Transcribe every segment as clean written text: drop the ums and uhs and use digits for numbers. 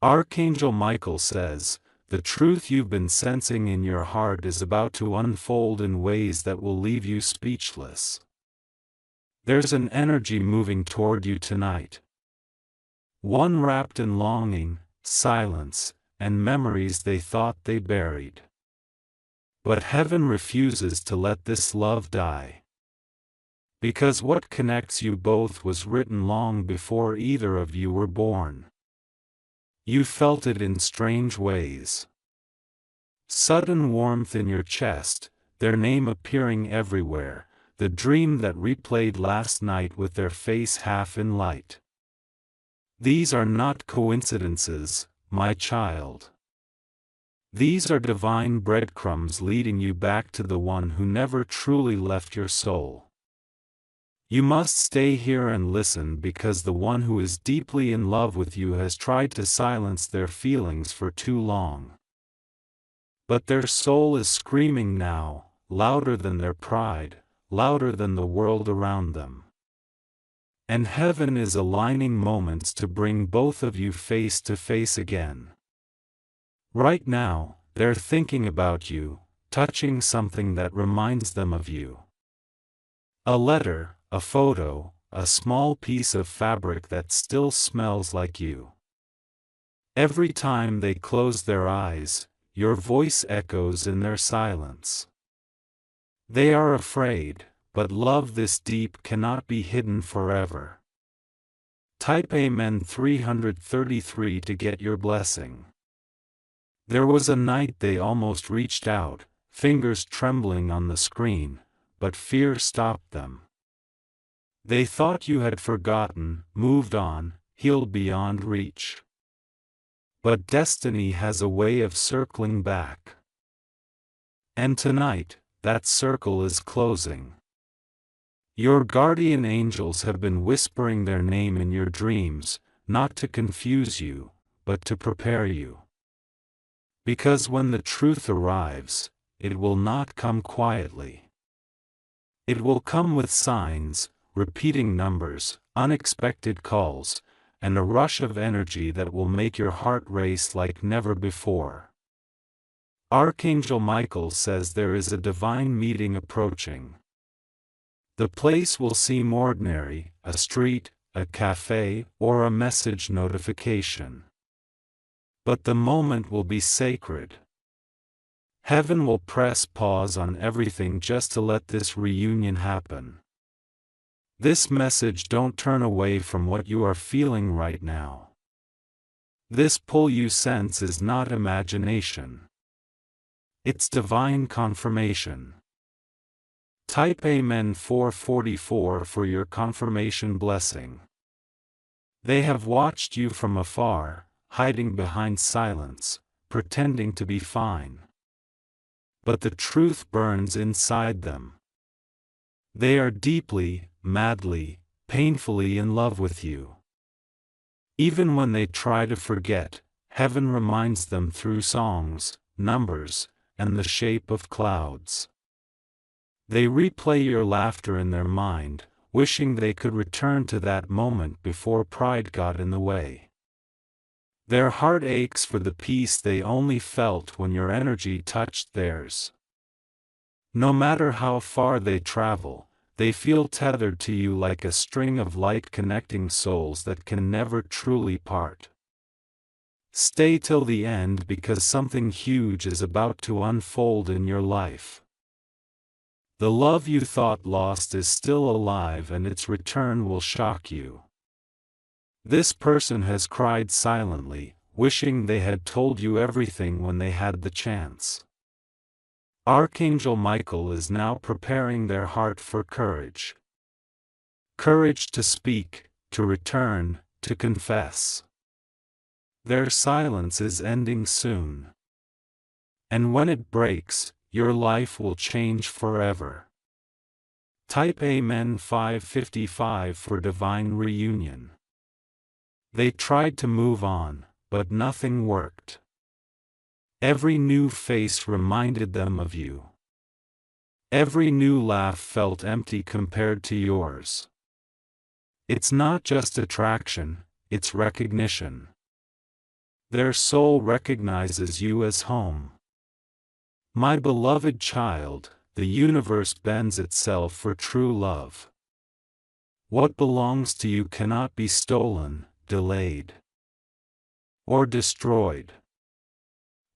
Archangel Michael says, the truth you've been sensing in your heart is about to unfold in ways that will leave you speechless. There's an energy moving toward you tonight. One wrapped in longing, silence, and memories they thought they buried. But heaven refuses to let this love die. Because what connects you both was written long before either of you were born. You felt it in strange ways. Sudden warmth in your chest, their name appearing everywhere, the dream that replayed last night with their face half in light. These are not coincidences, my child. These are divine breadcrumbs leading you back to the one who never truly left your soul. You must stay here and listen because the one who is deeply in love with you has tried to silence their feelings for too long. But their soul is screaming now, louder than their pride, louder than the world around them. And heaven is aligning moments to bring both of you face to face again. Right now, they're thinking about you, touching something that reminds them of you. A letter, a photo, a small piece of fabric that still smells like you. Every time they close their eyes, your voice echoes in their silence. They are afraid, but love this deep cannot be hidden forever. Type Amen 333 to get your blessing. There was a night they almost reached out, fingers trembling on the screen, but fear stopped them. They thought you had forgotten, moved on, healed beyond reach. But destiny has a way of circling back. And tonight, that circle is closing. Your guardian angels have been whispering their name in your dreams, not to confuse you, but to prepare you. Because when the truth arrives, it will not come quietly. It will come with signs, repeating numbers, unexpected calls, and a rush of energy that will make your heart race like never before. Archangel Michael says there is a divine meeting approaching. The place will seem ordinary, a street, a cafe, or a message notification. But the moment will be sacred. Heaven will press pause on everything just to let this reunion happen. This message: don't turn away from what you are feeling right now. This pull you sense is not imagination. It's divine confirmation. Type Amen 444 for your confirmation blessing. They have watched you from afar, hiding behind silence, pretending to be fine. But the truth burns inside them. They are deeply, madly, painfully in love with you. Even when they try to forget, heaven reminds them through songs, numbers, and the shape of clouds. They replay your laughter in their mind, wishing they could return to that moment before pride got in the way. Their heart aches for the peace they only felt when your energy touched theirs. No matter how far they travel, they feel tethered to you like a string of light connecting souls that can never truly part. Stay till the end because something huge is about to unfold in your life. The love you thought lost is still alive and its return will shock you. This person has cried silently, wishing they had told you everything when they had the chance. Archangel Michael is now preparing their heart for courage. Courage to speak, to return, to confess. Their silence is ending soon. And when it breaks, your life will change forever. Type Amen 555 for divine reunion. They tried to move on, but nothing worked. Every new face reminded them of you. Every new laugh felt empty compared to yours. It's not just attraction, it's recognition. Their soul recognizes you as home. My beloved child, the universe bends itself for true love. What belongs to you cannot be stolen, delayed, or destroyed.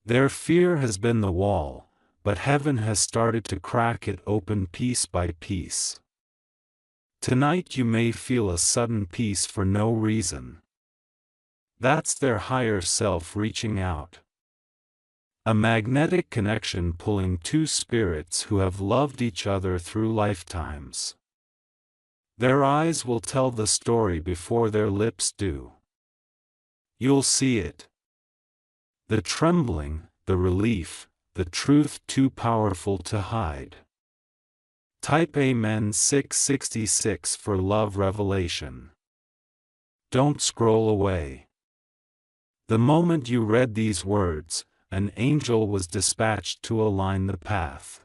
Their fear has been the wall, but heaven has started to crack it open piece by piece. Tonight you may feel a sudden peace for no reason. That's their higher self reaching out. A magnetic connection pulling two spirits who have loved each other through lifetimes. Their eyes will tell the story before their lips do. You'll see it. The trembling, the relief, the truth too powerful to hide. Type Amen 666 for love revelation. Don't scroll away. The moment you read these words, an angel was dispatched to align the path.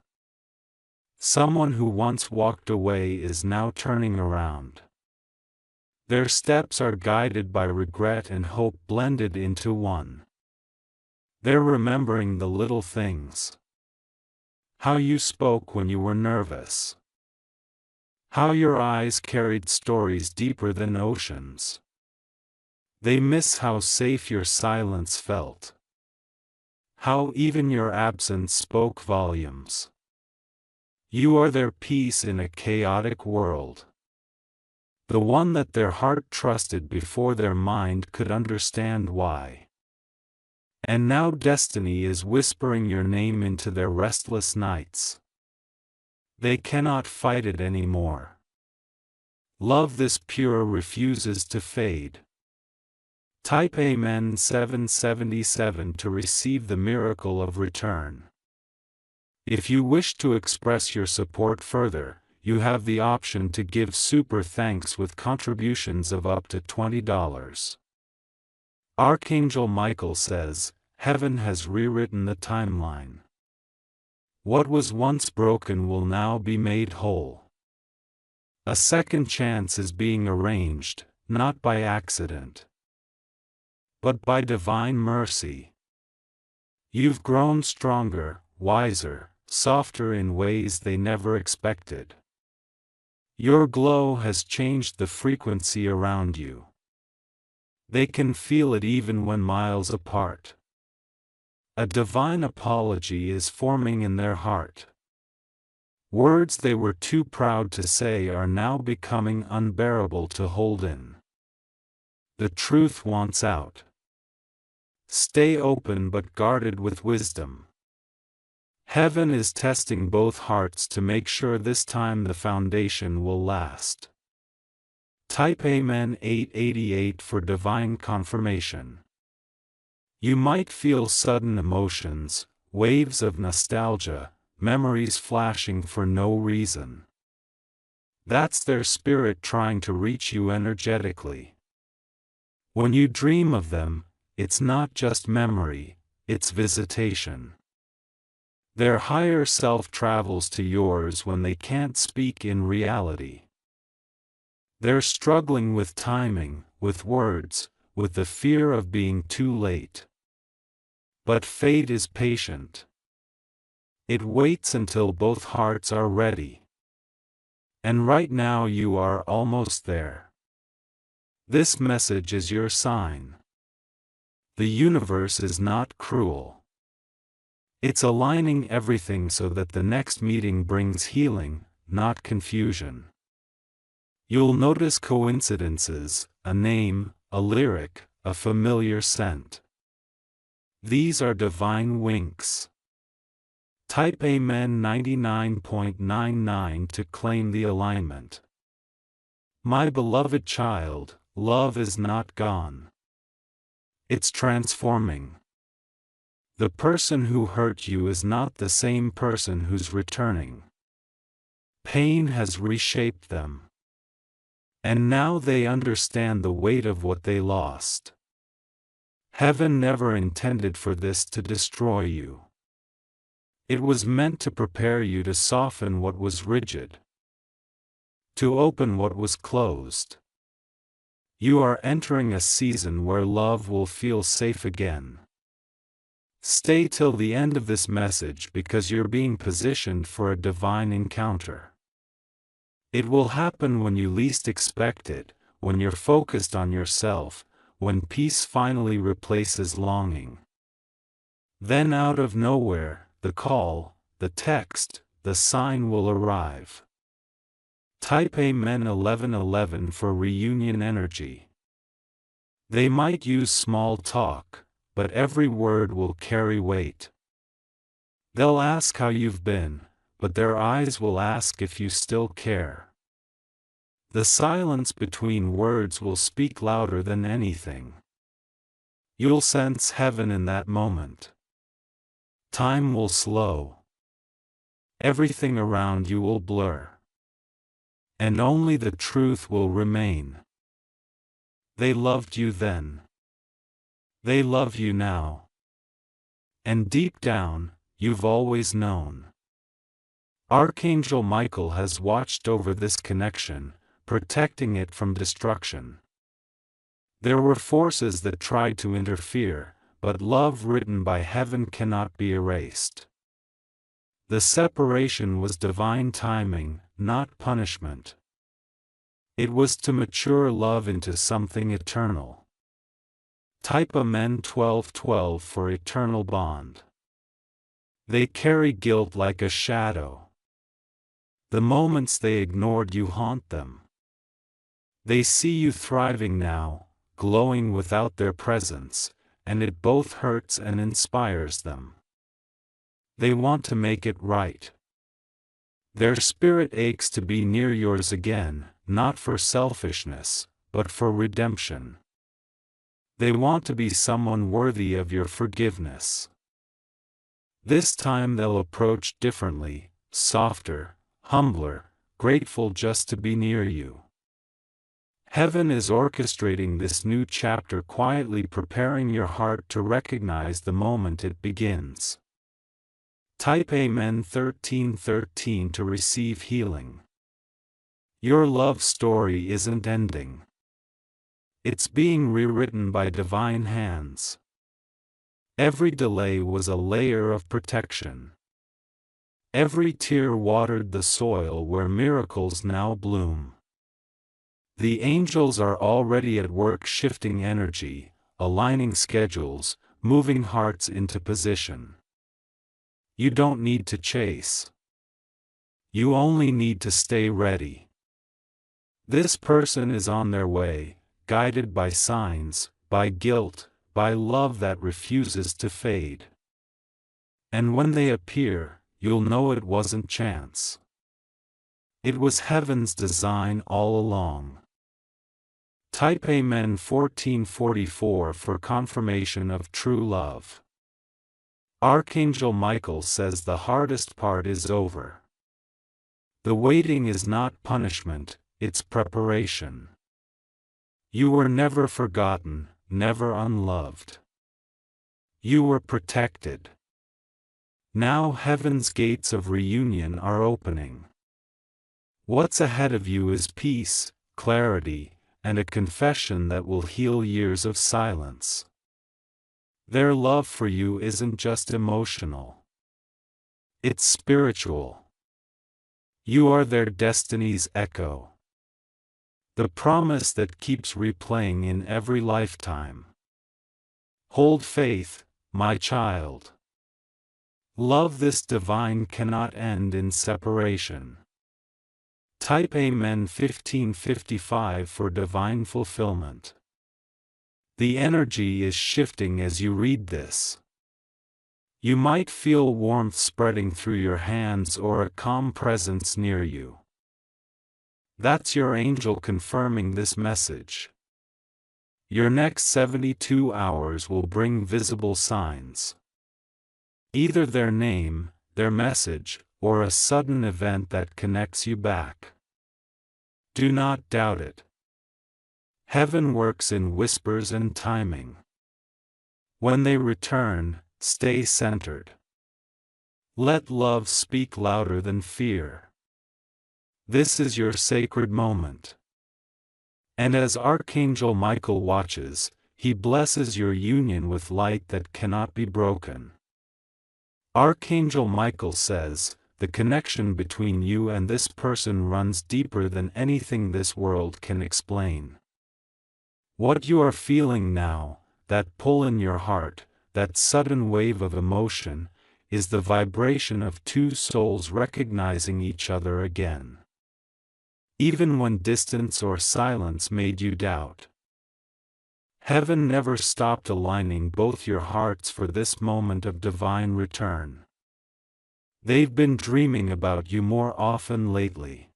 Someone who once walked away is now turning around. Their steps are guided by regret and hope blended into one. They're remembering the little things. How you spoke when you were nervous. How your eyes carried stories deeper than oceans. They miss how safe your silence felt. How even your absence spoke volumes. You are their peace in a chaotic world. The one that their heart trusted before their mind could understand why. And now destiny is whispering your name into their restless nights. They cannot fight it anymore. Love this pure refuses to fade. Type Amen 777 to receive the miracle of return. If you wish to express your support further, you have the option to give super thanks with contributions of up to $20. Archangel Michael says, Heaven has rewritten the timeline. What was once broken will now be made whole. A second chance is being arranged, not by accident, but by divine mercy. You've grown stronger, wiser, softer in ways they never expected. Your glow has changed the frequency around you. They can feel it even when miles apart. A divine apology is forming in their heart. Words they were too proud to say are now becoming unbearable to hold in. The truth wants out. Stay open but guarded with wisdom. Heaven is testing both hearts to make sure this time the foundation will last. Type Amen 888 for divine confirmation. You might feel sudden emotions, waves of nostalgia, memories flashing for no reason. That's their spirit trying to reach you energetically. When you dream of them, it's not just memory, it's visitation. Their higher self travels to yours when they can't speak in reality. They're struggling with timing, with words, with the fear of being too late. But fate is patient. It waits until both hearts are ready. And right now you are almost there. This message is your sign. The universe is not cruel. It's aligning everything so that the next meeting brings healing, not confusion. You'll notice coincidences, a name, a lyric, a familiar scent. These are divine winks. Type Amen 99.99 to claim the alignment. My beloved child, love is not gone. It's transforming. The person who hurt you is not the same person who's returning. Pain has reshaped them. And now they understand the weight of what they lost. Heaven never intended for this to destroy you. It was meant to prepare you to soften what was rigid, to open what was closed. You are entering a season where love will feel safe again. Stay till the end of this message because you're being positioned for a divine encounter. It will happen when you least expect it, when you're focused on yourself, when peace finally replaces longing. Then out of nowhere, the call, the text, the sign will arrive. Type Amen 1111 for reunion energy. They might use small talk, but every word will carry weight. They'll ask how you've been, but their eyes will ask if you still care. The silence between words will speak louder than anything. You'll sense heaven in that moment. Time will slow. Everything around you will blur. And only the truth will remain. They loved you then. They love you now. And deep down, you've always known. Archangel Michael has watched over this connection, protecting it from destruction. There were forces that tried to interfere, but love written by heaven cannot be erased. The separation was divine timing, not punishment. It was to mature love into something eternal. Type Amen 1212 for eternal bond. They carry guilt like a shadow. The moments they ignored you haunt them. They see you thriving now, glowing without their presence, and it both hurts and inspires them. They want to make it right. Their spirit aches to be near yours again, not for selfishness, but for redemption. They want to be someone worthy of your forgiveness. This time they'll approach differently, softer, humbler, grateful just to be near you. Heaven is orchestrating this new chapter, quietly preparing your heart to recognize the moment it begins. Type Amen 1313 to receive healing. Your love story isn't ending. It's being rewritten by divine hands. Every delay was a layer of protection. Every tear watered the soil where miracles now bloom. The angels are already at work shifting energy, aligning schedules, moving hearts into position. You don't need to chase. You only need to stay ready. This person is on their way, guided by signs, by guilt, by love that refuses to fade. And when they appear, you'll know it wasn't chance. It was heaven's design all along. Type Amen 1444 for confirmation of true love. Archangel Michael says the hardest part is over. The waiting is not punishment, it's preparation. You were never forgotten, never unloved. You were protected. Now heaven's gates of reunion are opening. What's ahead of you is peace, clarity, and a confession that will heal years of silence. Their love for you isn't just emotional. It's spiritual. You are their destiny's echo. The promise that keeps replaying in every lifetime. Hold faith, my child. Love this divine cannot end in separation. Type Amen 1555 for divine fulfillment. The energy is shifting as you read this. You might feel warmth spreading through your hands or a calm presence near you. That's your angel confirming this message. Your next 72 hours will bring visible signs. Either their name, their message, or a sudden event that connects you back. Do not doubt it. Heaven works in whispers and timing. When they return, stay centered. Let love speak louder than fear. This is your sacred moment. And as Archangel Michael watches, he blesses your union with light that cannot be broken. Archangel Michael says, the connection between you and this person runs deeper than anything this world can explain. What you are feeling now, that pull in your heart, that sudden wave of emotion, is the vibration of two souls recognizing each other again. Even when distance or silence made you doubt, heaven never stopped aligning both your hearts for this moment of divine return. They've been dreaming about you more often lately.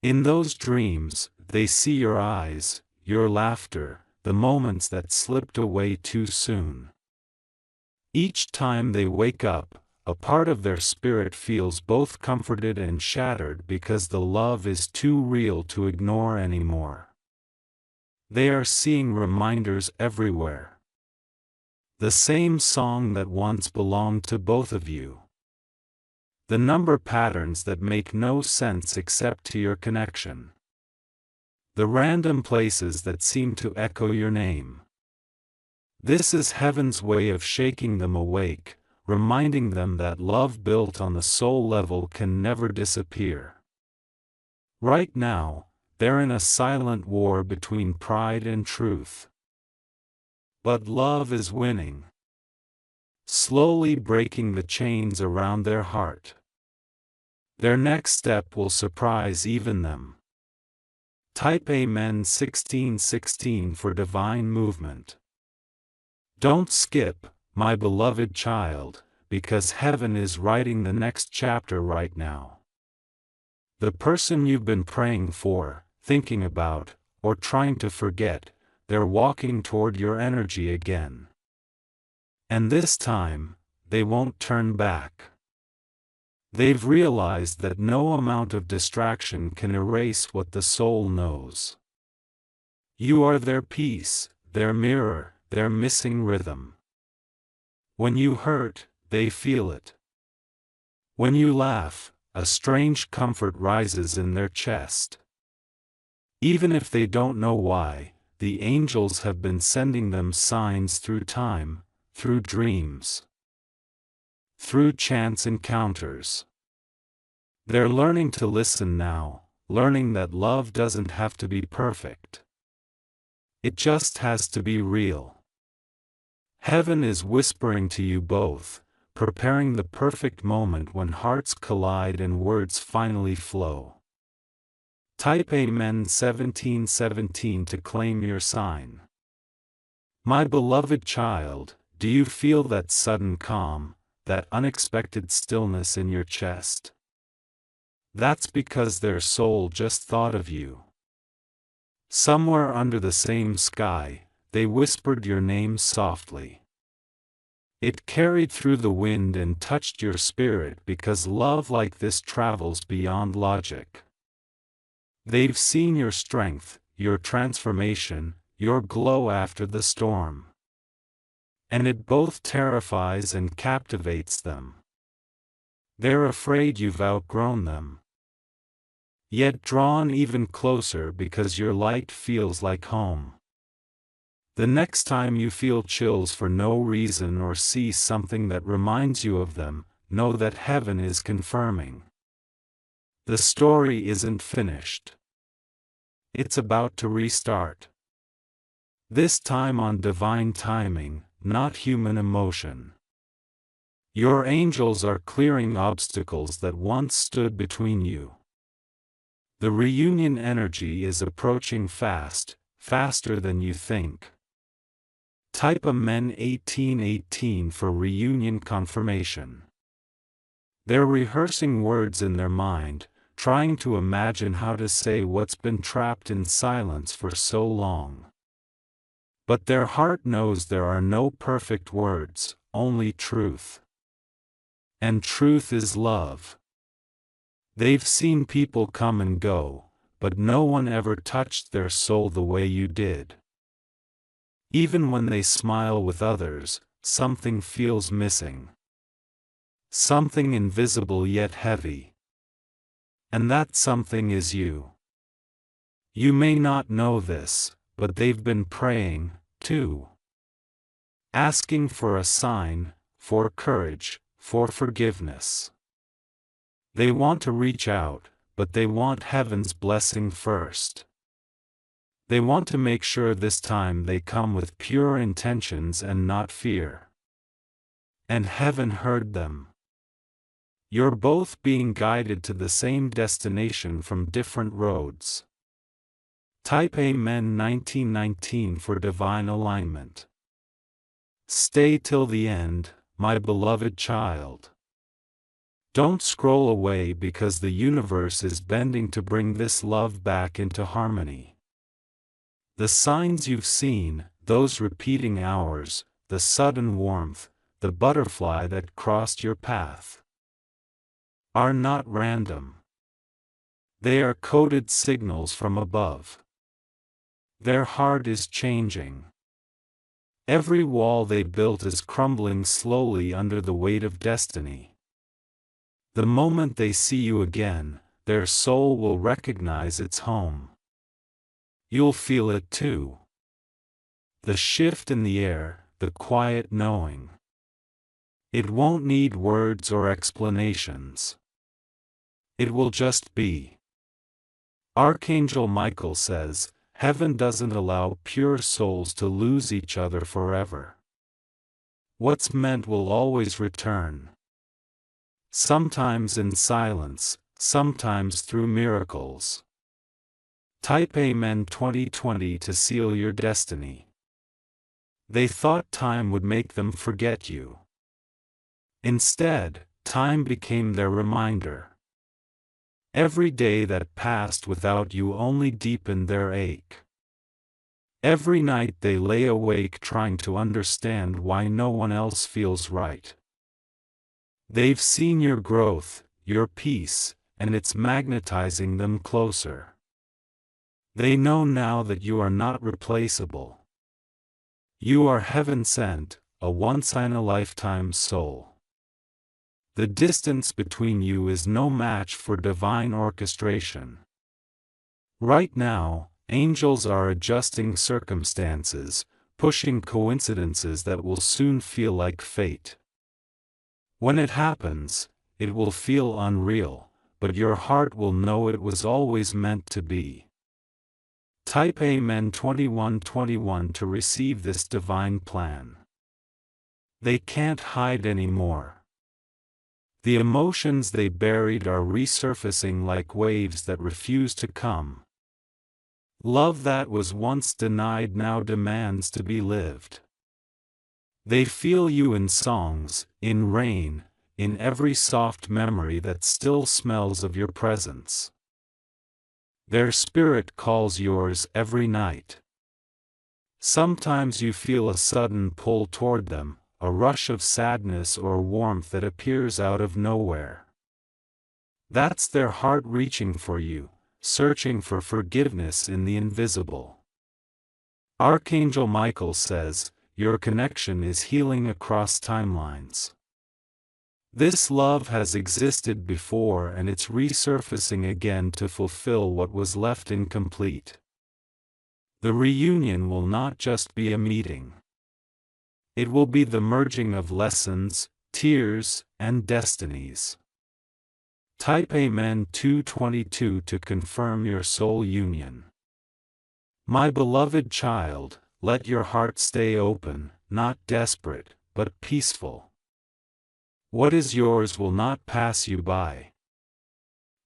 In those dreams, they see your eyes, your laughter, the moments that slipped away too soon. Each time they wake up, a part of their spirit feels both comforted and shattered because the love is too real to ignore anymore. They are seeing reminders everywhere. The same song that once belonged to both of you. The number patterns that make no sense except to your connection. The random places that seem to echo your name. This is heaven's way of shaking them awake, reminding them that love built on the soul level can never disappear. Right now, they're in a silent war between pride and truth. But love is winning, slowly breaking the chains around their heart. Their next step will surprise even them. Type Amen 1616 for divine movement. Don't skip, my beloved child, because heaven is writing the next chapter right now. The person you've been praying for, thinking about, or trying to forget, they're walking toward your energy again. And this time, they won't turn back. They've realized that no amount of distraction can erase what the soul knows. You are their peace, their mirror, their missing rhythm. When you hurt, they feel it. When you laugh, a strange comfort rises in their chest. Even if they don't know why, the angels have been sending them signs through time, through dreams, through chance encounters. They're learning to listen now, learning that love doesn't have to be perfect. It just has to be real. Heaven is whispering to you both, preparing the perfect moment when hearts collide and words finally flow. Type Amen 1717 to claim your sign. My beloved child, do you feel that sudden calm, that unexpected stillness in your chest? That's because their soul just thought of you. Somewhere under the same sky, they whispered your name softly. It carried through the wind and touched your spirit because love like this travels beyond logic. They've seen your strength, your transformation, your glow after the storm. And it both terrifies and captivates them. They're afraid you've outgrown them, yet drawn even closer because your light feels like home. The next time you feel chills for no reason or see something that reminds you of them, know that heaven is confirming. The story isn't finished. It's about to restart. This time on divine timing, not human emotion. Your angels are clearing obstacles that once stood between you. The reunion energy is approaching fast, faster than you think. Type Amen 1818 for reunion confirmation. They're rehearsing words in their mind, trying to imagine how to say what's been trapped in silence for so long. But their heart knows there are no perfect words, only truth. And truth is love. They've seen people come and go, but no one ever touched their soul the way you did. Even when they smile with others, something feels missing. Something invisible yet heavy. And that something is you. You may not know this, but they've been praying, too. Asking for a sign, for courage, for forgiveness. They want to reach out, but they want heaven's blessing first. They want to make sure this time they come with pure intentions and not fear. And heaven heard them. You're both being guided to the same destination from different roads. Type Amen 1919 for divine alignment. Stay till the end, my beloved child. Don't scroll away because the universe is bending to bring this love back into harmony. The signs you've seen, those repeating hours, the sudden warmth, the butterfly that crossed your path, are not random. They are coded signals from above. Their heart is changing. Every wall they built is crumbling slowly under the weight of destiny. The moment they see you again, their soul will recognize its home. You'll feel it too. The shift in the air, the quiet knowing. It won't need words or explanations. It will just be. Archangel Michael says, heaven doesn't allow pure souls to lose each other forever. What's meant will always return. Sometimes in silence, sometimes through miracles. Type Amen 2020 to seal your destiny. They thought time would make them forget you. Instead, time became their reminder. Every day that passed without you only deepened their ache. Every night they lay awake trying to understand why no one else feels right. They've seen your growth, your peace, and it's magnetizing them closer. They know now that you are not replaceable. You are heaven-sent, a once-in-a-lifetime soul. The distance between you is no match for divine orchestration. Right now, angels are adjusting circumstances, pushing coincidences that will soon feel like fate. When it happens, it will feel unreal, but your heart will know it was always meant to be. Type Amen 2121 to receive this divine plan. They can't hide anymore. The emotions they buried are resurfacing like waves that refuse to come. Love that was once denied now demands to be lived. They feel you in songs, in rain, in every soft memory that still smells of your presence. Their spirit calls yours every night. Sometimes you feel a sudden pull toward them, a rush of sadness or warmth that appears out of nowhere. That's their heart reaching for you, searching for forgiveness in the invisible. Archangel Michael says, your connection is healing across timelines. This love has existed before and it's resurfacing again to fulfill what was left incomplete. The reunion will not just be a meeting. It will be the merging of lessons, tears, and destinies. Type Amen 222 to confirm your soul union. My beloved child, let your heart stay open, not desperate, but peaceful. What is yours will not pass you by.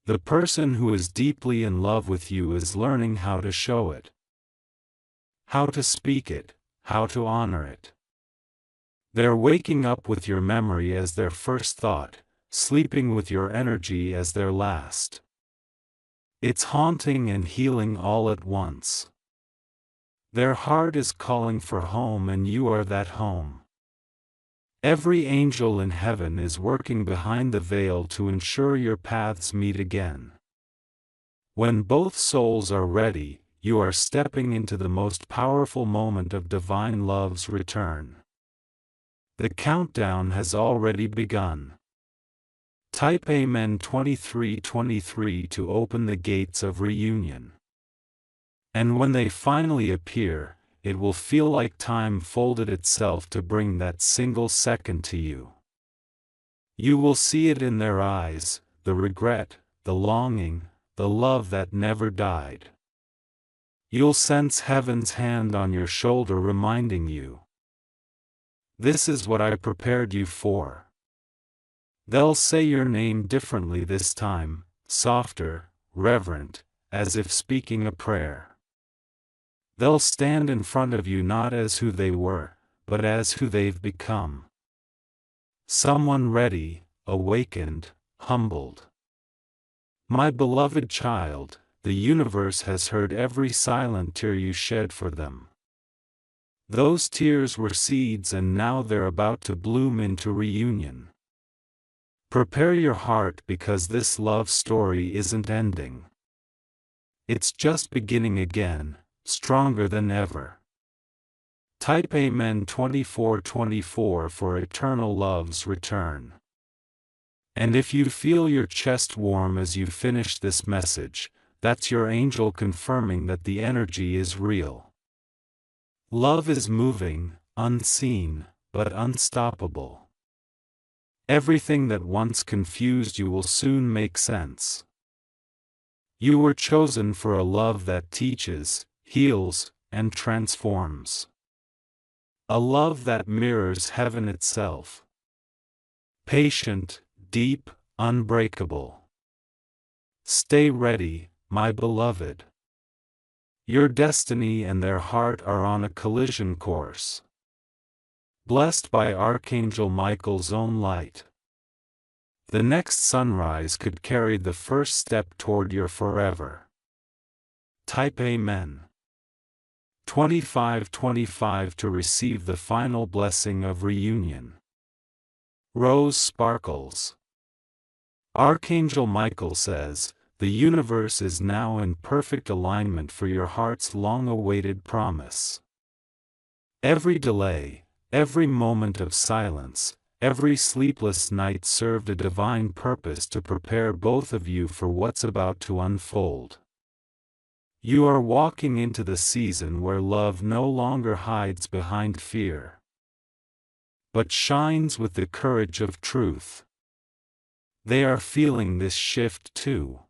The person who is deeply in love with you is learning how to show it, how to speak it, how to honor it. They're waking up with your memory as their first thought, sleeping with your energy as their last. It's haunting and healing all at once. Their heart is calling for home and you are that home. Every angel in heaven is working behind the veil to ensure your paths meet again. When both souls are ready, you are stepping into the most powerful moment of divine love's return. The countdown has already begun. Type Amen 2323 to open the gates of reunion. And when they finally appear, it will feel like time folded itself to bring that single second to you. You will see it in their eyes, the regret, the longing, the love that never died. You'll sense heaven's hand on your shoulder reminding you, "This is what I prepared you for." They'll say your name differently this time, softer, reverent, as if speaking a prayer. They'll stand in front of you not as who they were, but as who they've become. Someone ready, awakened, humbled. My beloved child, the universe has heard every silent tear you shed for them. Those tears were seeds and now they're about to bloom into reunion. Prepare your heart because this love story isn't ending. It's just beginning again, stronger than ever. Type Amen 2424 for eternal love's return. And if you feel your chest warm as you finish this message, that's your angel confirming that the energy is real. Love is moving, unseen, but unstoppable. Everything that once confused you will soon make sense. You were chosen for a love that teaches, heals, and transforms. A love that mirrors heaven itself. Patient, deep, unbreakable. Stay ready, my beloved. Your destiny and their heart are on a collision course. Blessed by Archangel Michael's own light. The next sunrise could carry the first step toward your forever. Type Amen. 2525 to receive the final blessing of reunion. Rose sparkles. Archangel Michael says, "The universe is now in perfect alignment for your heart's long-awaited promise." Every delay, every moment of silence, every sleepless night served a divine purpose to prepare both of you for what's about to unfold. You are walking into the season where love no longer hides behind fear, but shines with the courage of truth. They are feeling this shift too.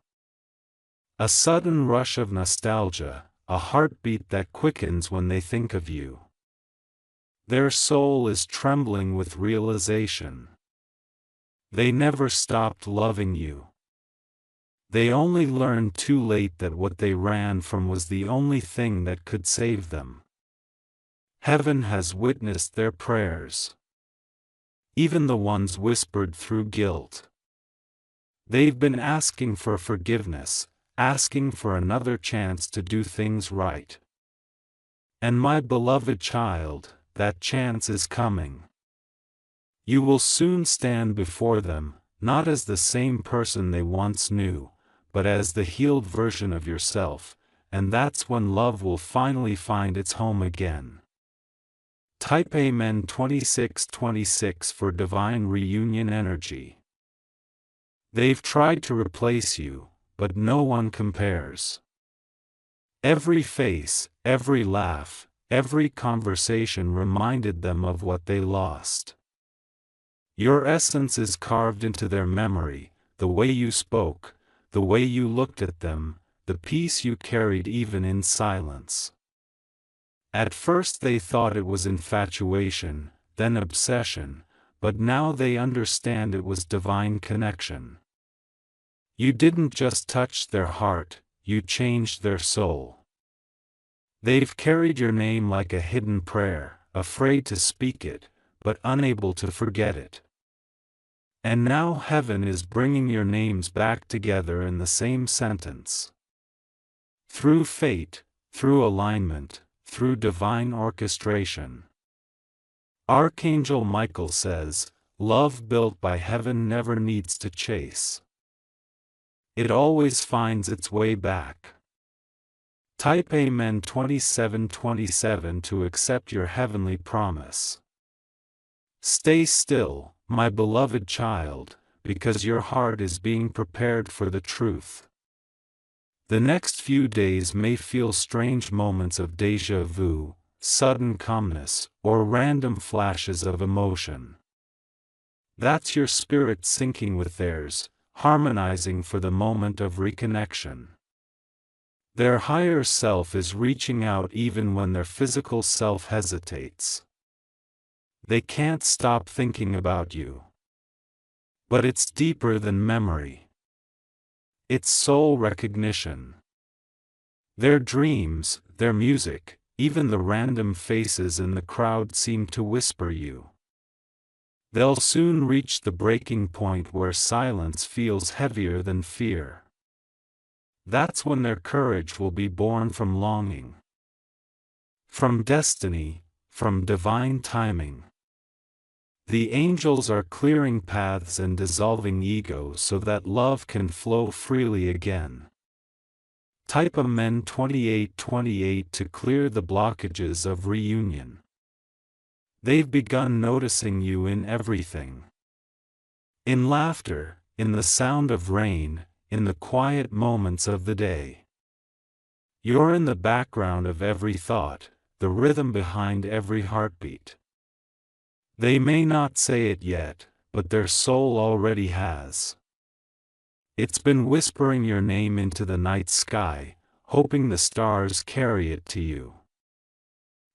A sudden rush of nostalgia, a heartbeat that quickens when they think of you. Their soul is trembling with realization. They never stopped loving you. They only learned too late that what they ran from was the only thing that could save them. Heaven has witnessed their prayers. Even the ones whispered through guilt. They've been asking for forgiveness, asking for another chance to do things right. And my beloved child, that chance is coming. You will soon stand before them, not as the same person they once knew, but as the healed version of yourself, and that's when love will finally find its home again. Type Amen 2626 for divine reunion energy. They've tried to replace you, but no one compares. Every face, every laugh, every conversation reminded them of what they lost. Your essence is carved into their memory, the way you spoke, the way you looked at them, the peace you carried even in silence. At first they thought it was infatuation, then obsession, but now they understand it was divine connection. You didn't just touch their heart, you changed their soul. They've carried your name like a hidden prayer, afraid to speak it, but unable to forget it. And now heaven is bringing your names back together in the same sentence. Through fate, through alignment, through divine orchestration. Archangel Michael says, love built by heaven never needs to chase. It always finds its way back. Type Amen 2727 to accept your heavenly promise. Stay still, my beloved child, because your heart is being prepared for the truth. The next few days may feel strange moments of déjà vu, sudden calmness, or random flashes of emotion. That's your spirit syncing with theirs, harmonizing for the moment of reconnection. Their higher self is reaching out even when their physical self hesitates. They can't stop thinking about you. But it's deeper than memory. It's soul recognition. Their dreams, their music, even the random faces in the crowd seem to whisper you. They'll soon reach the breaking point where silence feels heavier than fear. That's when their courage will be born from longing, from destiny, from divine timing. The angels are clearing paths and dissolving ego so that love can flow freely again. Type Amen 2828 to clear the blockages of reunion. They've begun noticing you in everything. In laughter, in the sound of rain, in the quiet moments of the day. You're in the background of every thought, the rhythm behind every heartbeat. They may not say it yet, but their soul already has. It's been whispering your name into the night sky, hoping the stars carry it to you.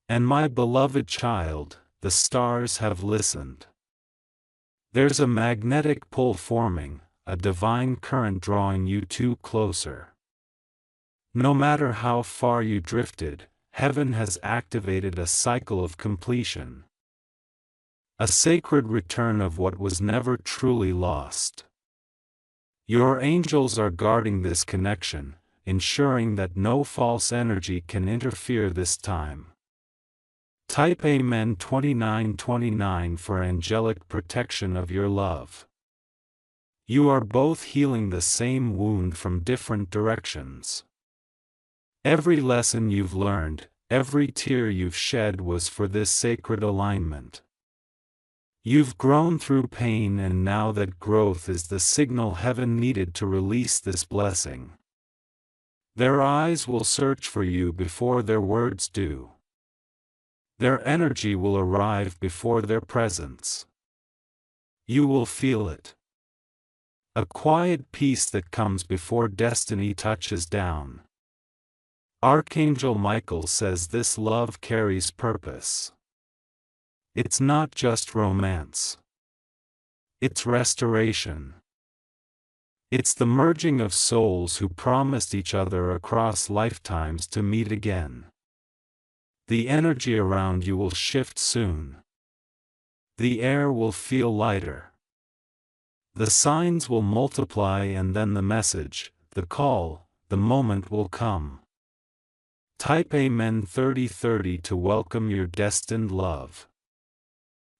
And my beloved child, the stars have listened. There's a magnetic pull forming, a divine current drawing you two closer. No matter how far you drifted, heaven has activated a cycle of completion. A sacred return of what was never truly lost. Your angels are guarding this connection, ensuring that no false energy can interfere this time. Type Amen 2929 for angelic protection of your love. You are both healing the same wound from different directions. Every lesson you've learned, every tear you've shed was for this sacred alignment. You've grown through pain, and now that growth is the signal heaven needed to release this blessing. Their eyes will search for you before their words do. Their energy will arrive before their presence. You will feel it. A quiet peace that comes before destiny touches down. Archangel Michael says this love carries purpose. It's not just romance. It's restoration. It's the merging of souls who promised each other across lifetimes to meet again. The energy around you will shift soon. The air will feel lighter. The signs will multiply, and then the message, the call, the moment will come. Type Amen 3030 to welcome your destined love.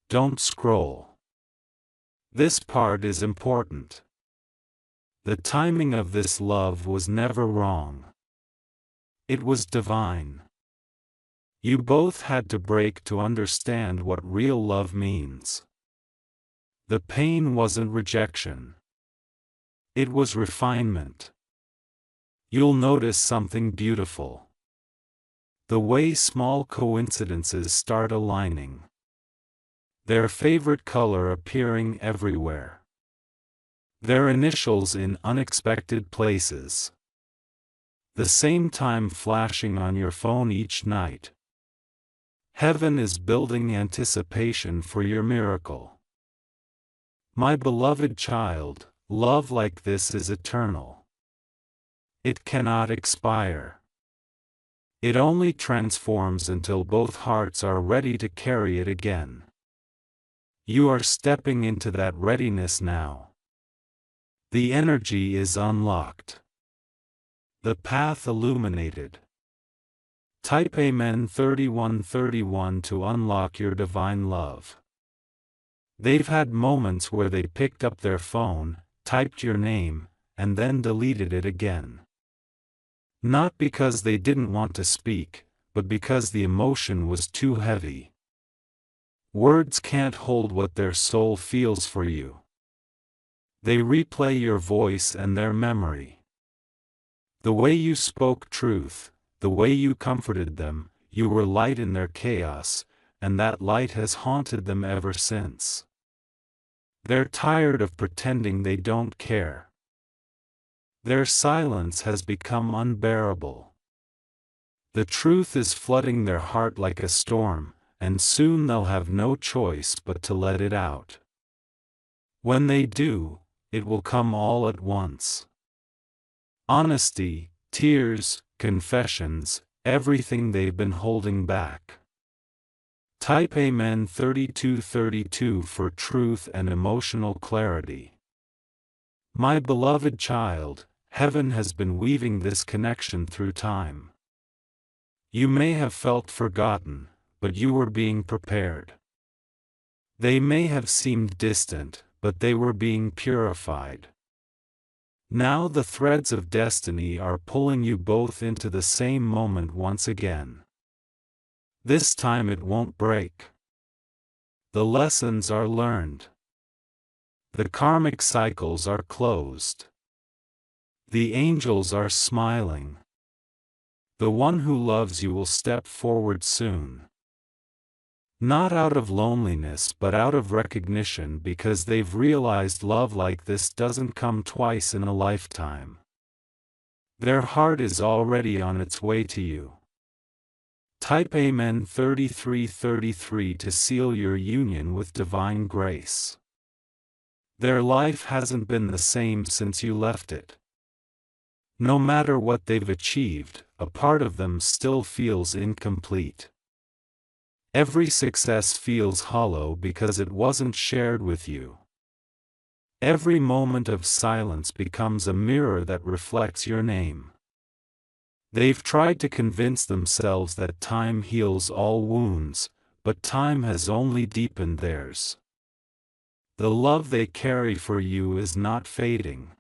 Don't scroll. This part is important. The timing of this love was never wrong. It was divine. You both had to break to understand what real love means. The pain wasn't rejection. It was refinement. You'll notice something beautiful. The way small coincidences start aligning. Their favorite color appearing everywhere. Their initials in unexpected places. The same time flashing on your phone each night. Heaven is building anticipation for your miracle. My beloved child, love like this is eternal. It cannot expire. It only transforms until both hearts are ready to carry it again. You are stepping into that readiness now. The energy is unlocked. The path illuminated. Type Amen 3131 to unlock your divine love. They've had moments where they picked up their phone, typed your name, and then deleted it again. Not because they didn't want to speak, but because the emotion was too heavy. Words can't hold what their soul feels for you. They replay your voice and their memory. The way you spoke truth, the way you comforted them, you were light in their chaos, and that light has haunted them ever since. They're tired of pretending they don't care. Their silence has become unbearable. The truth is flooding their heart like a storm, and soon they'll have no choice but to let it out. When they do, it will come all at once. Honesty, tears, confessions, everything they've been holding back. Type Amen 3232 for truth and emotional clarity. My beloved child, heaven has been weaving this connection through time. You may have felt forgotten, but you were being prepared. They may have seemed distant, but they were being purified. Now the threads of destiny are pulling you both into the same moment once again. This time it won't break. The lessons are learned. The karmic cycles are closed. The angels are smiling. The one who loves you will step forward soon. Not out of loneliness but out of recognition, because they've realized love like this doesn't come twice in a lifetime. Their heart is already on its way to you. Type Amen 3333 to seal your union with divine grace. Their life hasn't been the same since you left it. No matter what they've achieved, a part of them still feels incomplete. Every success feels hollow because it wasn't shared with you. Every moment of silence becomes a mirror that reflects your name. They've tried to convince themselves that time heals all wounds, but time has only deepened theirs. The love they carry for you is not fading.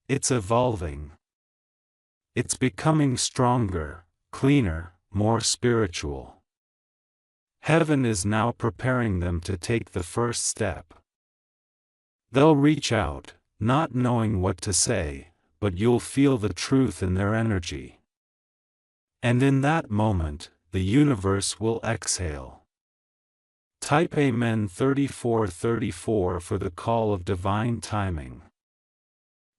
It's evolving. It's becoming stronger, cleaner, more spiritual. Heaven is now preparing them to take the first step. They'll reach out, not knowing what to say, but you'll feel the truth in their energy. And in that moment, the universe will exhale. Type Amen 3434 for the call of divine timing.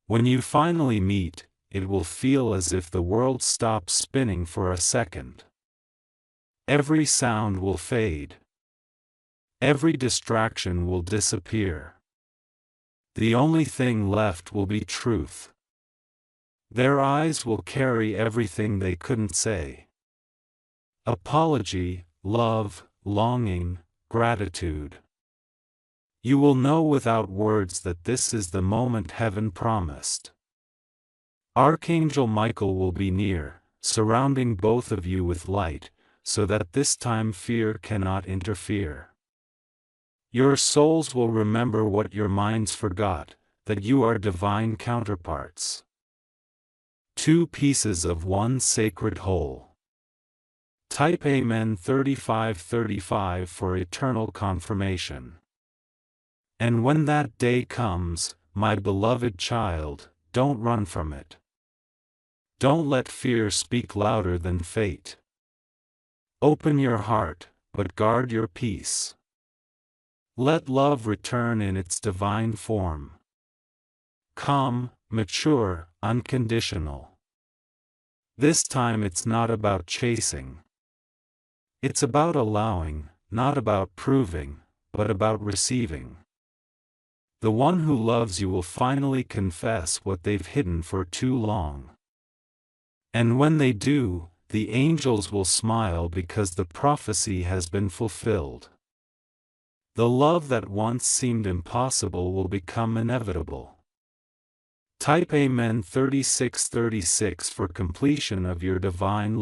When you finally meet, it will feel as if the world stops spinning for a second. Every sound will fade. Every distraction will disappear. The only thing left will be truth. Their eyes will carry everything they couldn't say. Apology, love, longing, gratitude. You will know without words that this is the moment heaven promised. Archangel Michael will be near, surrounding both of you with light, so that this time fear cannot interfere. Your souls will remember what your minds forgot, that you are divine counterparts. Two pieces of one sacred whole. Type Amen 3535 for eternal confirmation. And when that day comes, my beloved child, don't run from it. Don't let fear speak louder than fate. Open your heart, but guard your peace. Let love return in its divine form. Calm, mature, unconditional. This time it's not about chasing. It's about allowing, not about proving, but about receiving. The one who loves you will finally confess what they've hidden for too long. And when they do, the angels will smile because the prophecy has been fulfilled. The love that once seemed impossible will become inevitable. Type Amen 3636 for completion of your divine